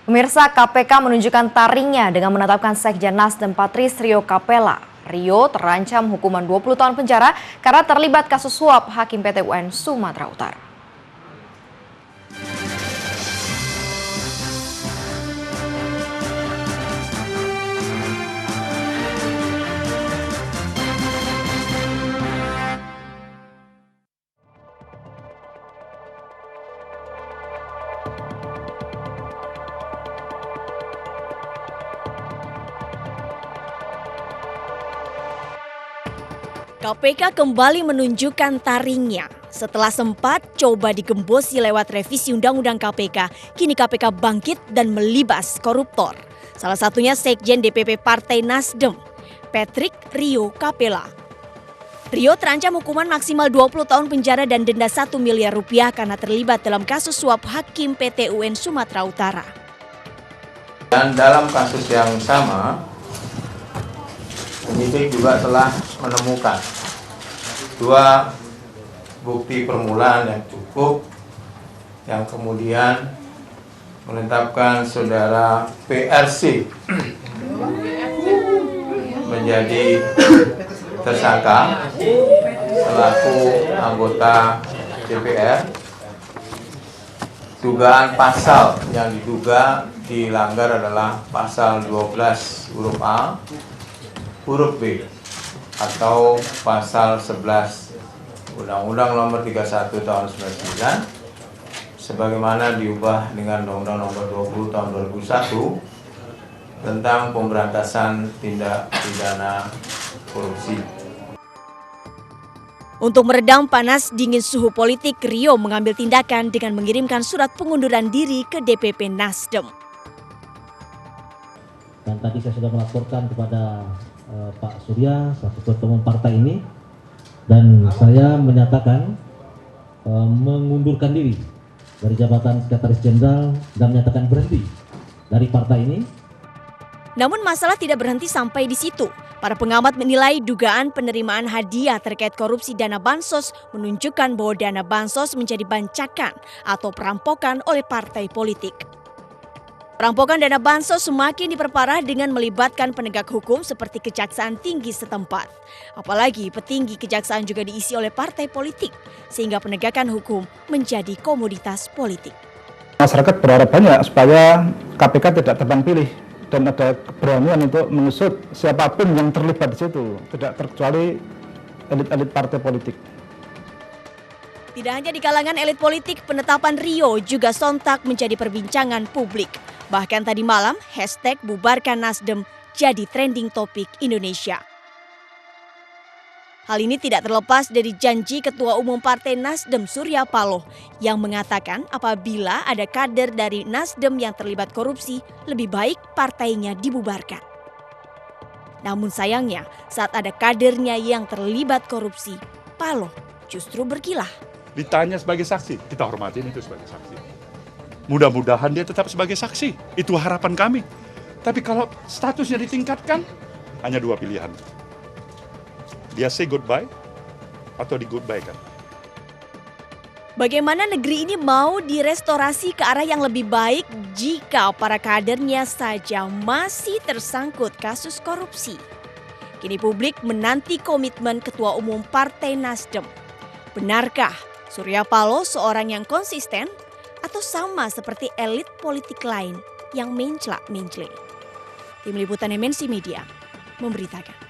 Pemirsa, KPK menunjukkan taringnya dengan menetapkan Sekjen Nasdem Patris Rio Capella. Rio terancam hukuman 20 tahun penjara karena terlibat kasus suap Hakim PT UN Sumatera Utara. KPK kembali menunjukkan taringnya. Setelah sempat coba digembosi lewat revisi Undang-Undang KPK, kini KPK bangkit dan melibas koruptor. Salah satunya Sekjen DPP Partai Nasdem, Patris Rio Capella. Rio terancam hukuman maksimal 20 tahun penjara dan denda 1 miliar rupiah karena terlibat dalam kasus suap Hakim PT UN Sumatera Utara. Dan dalam kasus yang sama, penyidik juga telah menemukan 2 bukti permulaan yang cukup yang kemudian menetapkan saudara PRC menjadi tersangka selaku anggota DPR. Dugaan pasal yang diduga dilanggar adalah pasal 12 huruf A huruf B atau pasal 11 Undang-Undang Nomor 31 Tahun 99 sebagaimana diubah dengan Undang-Undang Nomor 20 Tahun 2001 tentang pemberantasan tindak pidana korupsi. Untuk meredam panas dingin suhu politik, Rio mengambil tindakan dengan mengirimkan surat pengunduran diri ke DPP Nasdem. Dan tadi saya sudah melaporkan kepada Pak Surya, selaku ketua umum partai ini, dan saya menyatakan mengundurkan diri dari jabatan Sekretaris Jenderal dan menyatakan berhenti dari partai ini. Namun masalah tidak berhenti sampai di situ. Para pengamat menilai dugaan penerimaan hadiah terkait korupsi dana bansos menunjukkan bahwa dana bansos menjadi bancakan atau perampokan oleh partai politik. Perampokan dana bansos semakin diperparah dengan melibatkan penegak hukum seperti Kejaksaan Tinggi setempat. Apalagi petinggi kejaksaan juga diisi oleh partai politik, sehingga penegakan hukum menjadi komoditas politik. Masyarakat berharap banyak supaya KPK tidak tebang pilih dan ada keberanian untuk mengusut siapapun yang terlibat di situ, tidak terkecuali elit-elit partai politik. Tidak hanya di kalangan elit politik, penetapan Rio juga sontak menjadi perbincangan publik. Bahkan tadi malam, hashtag bubarkan Nasdem jadi trending topik Indonesia. Hal ini tidak terlepas dari janji Ketua Umum Partai Nasdem Surya Paloh yang mengatakan apabila ada kader dari Nasdem yang terlibat korupsi, lebih baik partainya dibubarkan. Namun sayangnya, saat ada kadernya yang terlibat korupsi, Paloh justru berkilah. Ditanya sebagai saksi, kita hormatin itu sebagai saksi. Mudah-mudahan dia tetap sebagai saksi, itu harapan kami. Tapi kalau statusnya ditingkatkan, hanya 2 pilihan. Dia say goodbye atau di goodbye kan. Bagaimana negeri ini mau direstorasi ke arah yang lebih baik jika para kadernya saja masih tersangkut kasus korupsi? Kini publik menanti komitmen Ketua Umum Partai Nasdem. Benarkah Surya Paloh seorang yang konsisten atau sama seperti elit politik lain yang mencela-mencela? Tim Liputan MNC Media memberitakan.